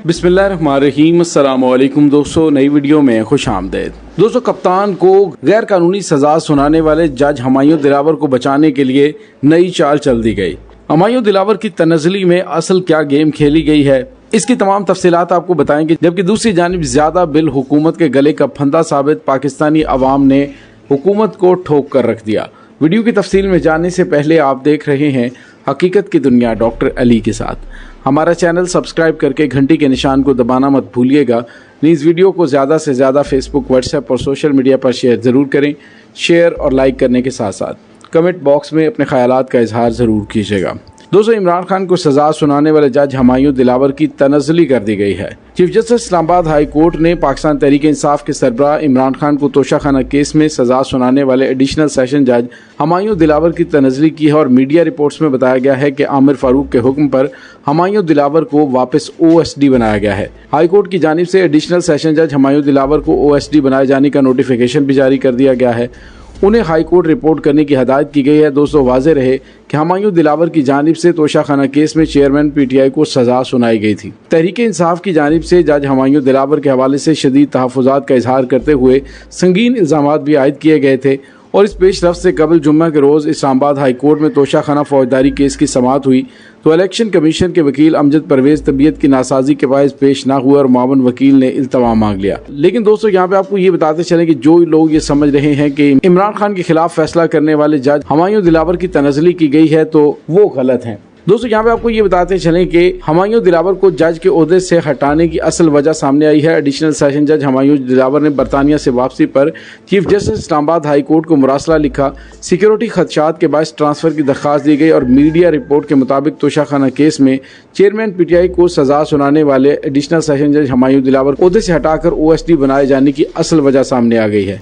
बिस्मिल्लाहिर्रहमानिर्रहीम। अस्सलामुअलैकुम दोस्तों, नई वीडियो में खुश आमदीद। दोस्तों, कप्तान को गैर कानूनी सजा सुनाने वाले जज हुमायूं दिलावर को बचाने के लिए नई चाल चल दी गई। हुमायूं दिलावर की तनज़ली में असल क्या गेम खेली गई है, इसकी तमाम तफसीलात आपको बताएंगे। जबकि दूसरी जानिब ज़्यादा बिल हुकूमत के गले का फंदा साबित पाकिस्तानी अवाम ने हुकूमत को ठोक कर रख दिया। वीडियो की तफसील में जाने से पहले आप देख रहे हैं हकीकत की दुनिया डॉक्टर अली के साथ। हमारा चैनल सब्सक्राइब करके घंटी के निशान को दबाना मत भूलिएगा। प्लीज़ वीडियो को ज़्यादा से ज़्यादा फेसबुक, व्हाट्सएप और सोशल मीडिया पर शेयर ज़रूर करें। शेयर और लाइक करने के साथ साथ कमेंट बॉक्स में अपने ख्यालात का इजहार ज़रूर कीजिएगा। दोस्तों, इमरान खान को सजा सुनाने वाले जज हुमायूं दिलावर की तनज़ली कर दी गई है। Chief justice Islamabad high court ने पाकिस्तान तहरीक इंसाफ के सरबराह इमरान खान को तोशाखाना केस में सजा सुनाने वाले एडिशनल सेशन जज हुमायूं दिलावर की तनज़ली की है और मीडिया रिपोर्ट्स में बताया गया है कि आमिर फारूक के हुक्म पर हुमायूं दिलावर को वापस OSD बनाया गया है। हाई कोर्ट की जानिब से एडिशनल सेशन जज हुमायूं दिलावर को OSD बनाए जाने का नोटिफिकेशन भी जारी कर दिया गया है। उन्हें हाई कोर्ट रिपोर्ट करने की हदायत की गई है। दोस्तों, वाज़ेह रहे कि हुमायूं दिलावर की जानिब से तोशाखाना केस में चेयरमैन PTI को सजा सुनाई गई थी। तहरीक इंसाफ की जानिब से जज हुमायूं दिलावर के हवाले से शदीद तहफ़्फ़ुज़ात का इजहार करते हुए संगीन इल्ज़ामात भी आयद किए गए थे और इस पेशरफ्त से कबल जुम्मा के रोज़ इस्लामाबाद हाई कोर्ट में तोशाखाना फौजदारी केस की समाअत हुई तो इलेक्शन कमीशन के वकील अमजद परवेज़ तबीयत की नासाजी के बायस पेश ना हुए और मामून वकील ने इल्तवा मांग लिया। लेकिन दोस्तों, यहाँ पे आपको ये बताते चलें कि जो लोग ये समझ रहे हैं कि इमरान खान के खिलाफ फैसला करने वाले जज हुमायूं दिलावर की तनज़ली की गई है तो वो गलत हैं। दोस्तों, यहाँ पे आपको ये बताते चलें कि हुमायूं दिलावर को जज के ओहदे से हटाने की असल वजह सामने आई है। एडिशनल सेशन जज हुमायूं दिलावर ने बरतानिया से वापसी पर chief justice Islamabad high court को मुरासला लिखा। सिक्योरिटी खदशात के बायस ट्रांसफ़र की दरख्वास्त दी गई और मीडिया रिपोर्ट के मुताबिक तोशाखाना केस में चेयरमैन PTI को सजा सुनाने वाले एडिशनल सेशन जज हुमायूं दिलावर को ओहदे से हटाकर OSD बनाए जाने की असल वजह सामने आ गई है।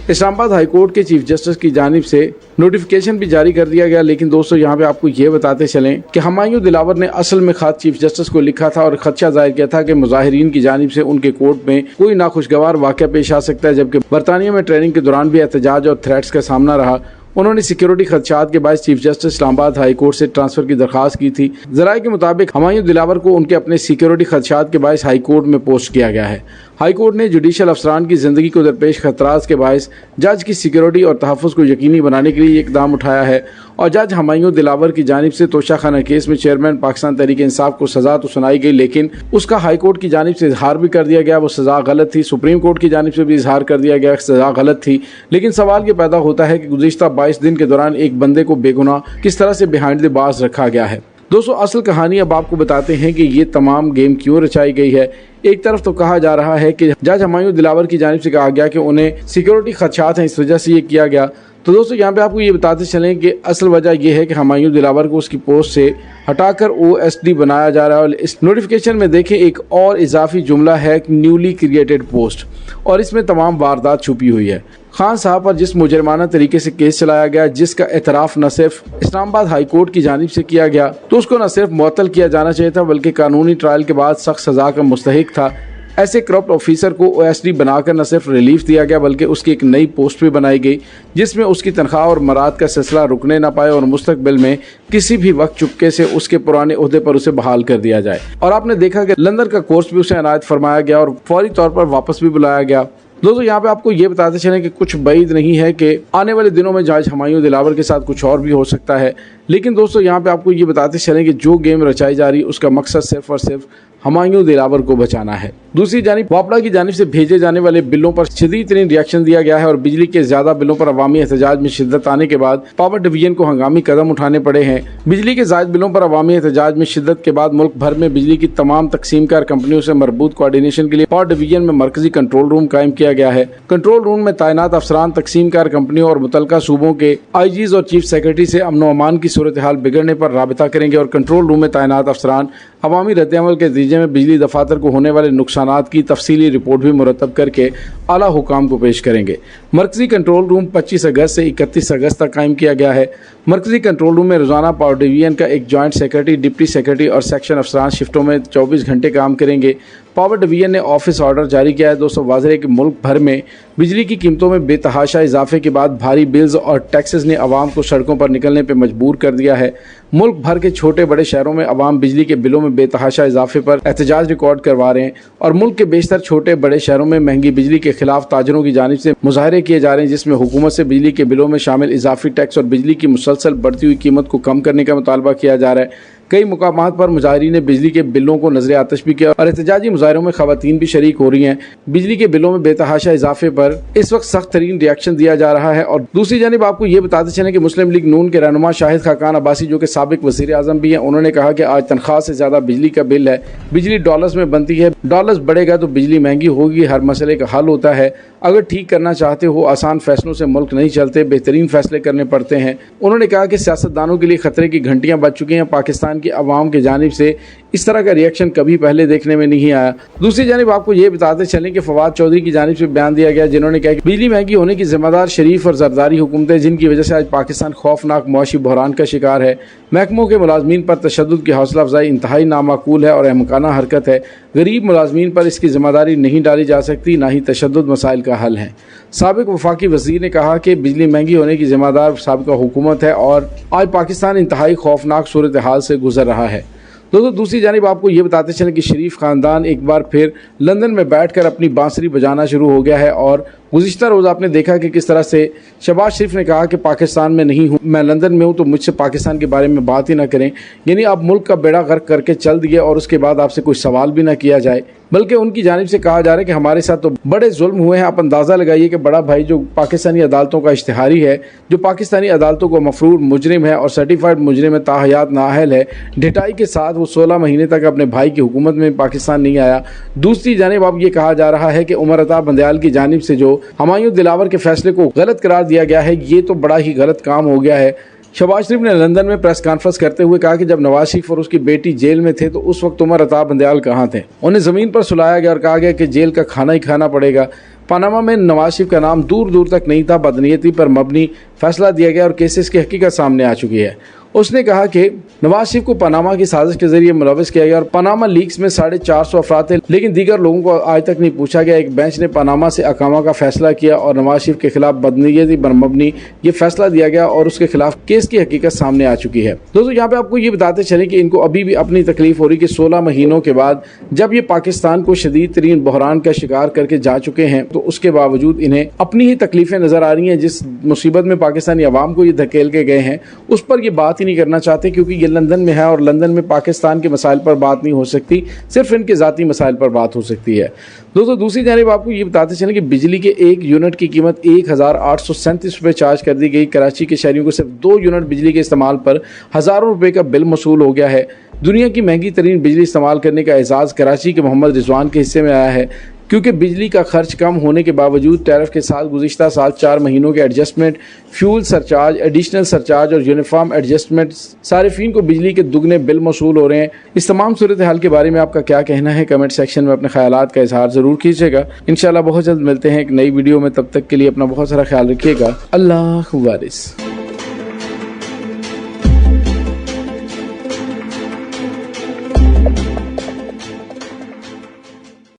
इस्लामाबाद हाई कोर्ट के चीफ जस्टिस की जानिब से नोटिफिकेशन भी जारी कर दिया गया। लेकिन दोस्तों, यहाँ पे आपको ये बताते चलें कि हुमायूं दिलावर ने असल में खत चीफ जस्टिस को लिखा था और खदशा जाहिर किया था कि मुजाहिरीन की जानिब से उनके कोर्ट में कोई नाखुशगवार वाक़या पेश आ सकता है। जबकि बरतानिया में ट्रेनिंग के दौरान भी एहतजाज और थ्रेट्स का सामना रहा। उन्होंने सिक्योरिटी खदशात के बायस chief justice Islamabad high court से ट्रांसफर की दरख्वास्त की थी। ज़राए के मुताबिक हुमायूं दिलावर को उनके अपने सिक्योरिटी खदशात के बायस हाई कोर्ट में पोस्ट किया गया है। हाई कोर्ट ने जुडिशल अफसरान की ज़िंदगी को दरपेश खतरात के बायस जज की सिक्योरिटी और तहफ़्फ़ुज़ को यकीनी बनाने के लिए इकदाम उठाया है और जज हुमायूं दिलावर की जानिब से तोशाखाना केस में चेयरमैन पाकिस्तान तहरीक इंसाफ को सज़ा तो सुनाई गई, लेकिन उसका हाई कोर्ट की जानिब से इजहार भी कर दिया गया वो सज़ा गलत थी। सुप्रीम कोर्ट की जानिब से भी इजहार कर दिया गया सज़ा गलत थी। लेकिन सवाल ये पैदा होता है कि गुज़िश्ता 22 दिन के दौरान एक बंदे को बेगुनाह किस तरह से बिहाइंड द बार्स रखा गया है। दोस्तों, असल कहानी अब आपको बताते हैं कि ये तमाम गेम क्यों रचाई गई है। एक तरफ तो कहा जा रहा है कि जज हुमायूं दिलावर की जानिब से कहा गया कि उन्हें सिक्योरिटी खदशात हैं, इस वजह से ये किया गया। तो दोस्तों, यहाँ पे आपको ये बताते चलें कि असल वजह यह है कि हुमायूं दिलावर को उसकी पोस्ट से हटाकर OSD बनाया जा रहा है। और इस नोटिफिकेशन में देखें एक और इजाफी जुमला है न्यूली क्रिएटेड पोस्ट और इसमें तमाम वारदात छुपी हुई है। खान साहब पर जिस मुजरमाना तरीके से केस चलाया गया, जिसका एतराफ़ न सिर्फ इस्लामाबाद हाई कोर्ट की जानिब से किया गया तो उसको न सिर्फ मुअत्तल किया जाना चाहिए था बल्कि कानूनी ट्रायल के बाद सख्त सज़ा का मुस्तहिक था। ऐसे करप्ट ऑफिसर को OSD बनाकर न सिर्फ रिलीफ दिया गया बल्कि उसकी एक नई पोस्ट भी बनाई गई जिसमें उसकी तनख्वाह और मराद का सिलसिला रुकने न पाए और मुस्तकबिल में किसी भी वक्त चुपके से उसके पुराने ओहदे पर उसे बहाल कर दिया जाए। और आपने देखा कि लंदन का कोर्स भी उसे अनायत फरमाया गया और फौरी तौर पर वापस भी बुलाया गया। दोस्तों, यहाँ पे आपको ये बताते चलें कि कुछ बैद नहीं है कि आने वाले दिनों में जज हुमायूं दिलावर के साथ कुछ और भी हो सकता है। लेकिन दोस्तों, यहाँ पे आपको ये बताते चलें कि जो गेम रचाई जा रही उसका मकसद सिर्फ और सिर्फ हुमायूं दिलावर को बचाना है। दूसरी जानिब वापडा की जानिब से भेजे जाने वाले बिलों पर शदीद तरीन रिएक्शन दिया गया है और बिजली के ज्यादा बिलों पर अवामी एहतजाज में शिद्दत आने के बाद पावर डिवीजन को हंगामी कदम उठाने पड़े हैं। बिजली के जायद बिलों पर अवामी एहतजाज में शिद्दत के बाद मुल्क भर में बिजली की तमाम तकसीमकार कंपनियों से मरबूत कोऑर्डिनेशन के लिए पावर डिवीजन में मरकजी कंट्रोल रूम कायम किया गया है। कंट्रोल रूम में तैनात अफसरान तकसीमकार कंपनियों और मुतलका सूबों के IGs और चीफ सेक्रेटरी से अमन अमान की सूरत हाल बिगड़ने पर राबिता करेंगे और कंट्रोल रूम में तैनात अफसरान अवामी रद्द-ए-अमल के नतीजे में बिजली दफातर को होने वाले नुकसानात की तफसीली रिपोर्ट भी मुरतब करके आला हुकाम को पेश करेंगे। मरकजी कंट्रोल रूम 25 अगस्त से 31 अगस्त तक कायम किया गया है। मरकजी कंट्रोल रूम में रोजाना पावर डिवीजन का एक जॉइंट सेक्रेटरी, डिप्टी सेक्रेटरी और सेक्शन अफसरान शिफ्टों में 24 घंटे काम करेंगे। पावर डिवीजन ने ऑफिस ऑर्डर जारी किया है। दोस्तों वाज़ेह है कि मुल्क भर में बिजली की कीमतों में बेतहाशा इजाफे के बाद भारी बिल्स और टैक्सेस ने आवाम को सड़कों पर निकलने पर मजबूर कर दिया है। मुल्क भर के छोटे बड़े शहरों में आवाम बिजली के बिलों में बेतहाशा इजाफे पर एहतजाज रिकॉर्ड करवा रहे हैं और मुल्क के बेशतर छोटे बड़े शहरों में महंगी बिजली के खिलाफ ताजरों की जानिब से मुजाहरे किए जा रहे हैं, जिसमें हुकूमत से बिजली के बिलों में शामिल इजाफी टैक्स और बिजली की मुसलसल बढ़ती हुई कीमत को कम करने का मुतालबा किया जा रहा है। कई मुकामात पर मुजाहिरीन ने बिजली के बिलों को नजर आतश भी किया और एहतजाजी मुजाहरों में खवातीन भी शरीक हो रही हैं। बिजली के बिलों में बेतहाशा इजाफे पर इस वक्त सख्त तरीन रिएक्शन दिया जा रहा है। और दूसरी जानिब आपको ये बताते चलें कि मुस्लिम लीग नून के रहनुमा शाहिद खाकान अब्बासी, जो कि साबिक वज़ीर आज़म भी हैं, उन्होंने कहा कि आज तनख्वाह से ज़्यादा बिजली का बिल है। बिजली डॉलर्स में बनती है, डॉलर्स बढ़ेगा तो बिजली महंगी होगी, हर मसले का हल होता है। अगर ठीक करना चाहते हो, आसान फैसलों से मुल्क नहीं चलते, बेहतरीन फैसले करने पड़ते हैं। उन्होंने कहा कि सियासतदानों के लिए खतरे की घंटियां बज चुकी हैं। पाकिस्तान की आवाम की जानिब से इस तरह का रिएक्शन कभी पहले देखने में नहीं आया। दूसरी जानिब आपको ये बताते चलें कि फवाद चौधरी की जानिब से बयान दिया गया, जिन्होंने कहा कि बिजली महंगी होने की जिम्मेदार शरीफ और जरदारी हुकूमतें, जिनकी वजह से आज पाकिस्तान खौफनाक मुआशी बहरान का शिकार है। महकमों के मुलाजमीन पर तशद्दुद की हौसला अफजाई इंतहाई नामाकूल है और अहमकाना हरकत है। गरीब मुलाजमीन पर इसकी जिम्मेदारी नहीं डाली जा सकती, ना ही तशद्दुद मसाइल का हल है। साबिक वफाकी वज़ीर ने कहा कि बिजली महंगी होने की जिम्मेदार साबिका हुकूमत है और आज पाकिस्तान इंतहाई खौफनाक सूरत हाल से गुजर रहा है। दोस्तों दूसरी जानिब आपको ये बताते चलें कि शरीफ ख़ानदान एक बार फिर लंदन में बैठकर अपनी बांसुरी बजाना शुरू हो गया है और गुज़िश्ता रोज़ आपने देखा कि किस तरह से शहबाज शरीफ ने कहा कि पाकिस्तान में नहीं हूँ, मैं लंदन में हूँ, तो मुझसे पाकिस्तान के बारे में बात ही ना करें। यानी आप मुल्क का बेड़ा गर्क करके चल दिए और उसके बाद आपसे कोई सवाल भी ना किया जाए, बल्कि उनकी जानिब से कहा जा रहा है कि हमारे साथ तो बड़े जुल्म हुए हैं। आप अंदाज़ा लगाइए कि बड़ा भाई जो पाकिस्तानी अदालतों का इश्तिहारी है, जो पाकिस्तानी अदालतों को मफरूर मुजरिम है और सर्टिफाइड मुजरिम है, ताहयात नाअहल है, ढिठाई के साथ वो 16 महीने तक अपने भाई की हुकूमत में पाकिस्तान नहीं आया। दूसरी जानिब अब ये कहा जा रहा है कि उमर अता बंदयाल की जानिब से जो हुमायूं दिलावर के फैसले को गलत करार दिया गया है, ये तो बड़ा ही गलत काम हो गया है। शहबाज शरीफ ने लंदन में प्रेस कॉन्फ्रेंस करते हुए कहा कि जब नवाज शरीफ और उसकी बेटी जेल में थे तो उस वक्त उमर अता बंदयाल कहाँ थे। उन्हें ज़मीन पर सुलाया गया और कहा गया कि जेल का खाना ही खाना पड़ेगा। पनामा में नवाज शरीफ का नाम दूर दूर तक नहीं था। बदनीयती पर मबनी फैसला दिया गया और केसेस की हकीकत सामने आ चुकी है। उसने कहा कि नवाज शरीफ को पनामा की साजिश के जरिए मुलविस किया गया और पनामा लीक्स में 450 अफराद थे, लेकिन दीगर लोगों को आज तक नहीं पूछा गया। एक बेंच ने पनामा से अकामा का फैसला किया और नवाज शरीफ के खिलाफ बदनीयती पर मबनी ये फैसला दिया गया और उसके खिलाफ केस की हकीकत सामने आ चुकी है। दोस्तों यहाँ पे आपको ये बताते चले कि इनको अभी भी अपनी तकलीफ हो रही कि 16 महीनों के बाद जब ये पाकिस्तान को शदीद तरीन बहरान का शिकार करके जा चुके हैं, तो उसके बावजूद इन्हें अपनी ही तकलीफें नजर आ रही हैं। जिस मुसीबत में पाकिस्तानी अवाम को ये धकेल के गए हैं, उस पर ये बात ही नहीं करना चाहते, क्योंकि ये लंदन में है और लंदन में पाकिस्तान के मसाइल पर बात नहीं हो सकती, सिर्फ इनके ज़ाती मसाइल पर बात हो सकती है। दोस्तों दूसरी जानिब आपको ये बताते चलें कि बिजली के एक यूनिट की कीमत 1837 रुपये चार्ज कर दी गई। कराची के शहरियों को सिर्फ 2 यूनिट बिजली के इस्तेमाल पर हज़ारों रुपये का बिल मसूल हो गया है। दुनिया की महंगी तरीन बिजली इस्तेमाल करने का एजाज़ कराची के मोहम्मद रिजवान के हिस्से में आया है, क्योंकि बिजली का खर्च कम होने के बावजूद टैरिफ के साथ गुज़िश्ता साल 4 महीनों के adjustment, fuel surcharge, additional surcharge और यूनिफॉर्म एडजस्टमेंट, सारिफीन को बिजली के दुगने बिल मसूल हो रहे हैं। इस तमाम सूरत हाल के बारे में आपका क्या कहना है, कमेंट सेक्शन में अपने ख्यालात का इजहार ज़रूर कीजिएगा। इंशाल्लाह बहुत जल्द मिलते हैं एक नई वीडियो में, तब तक के लिए अपना बहुत सारा ख्याल रखिएगा। अल्लाह वारिस।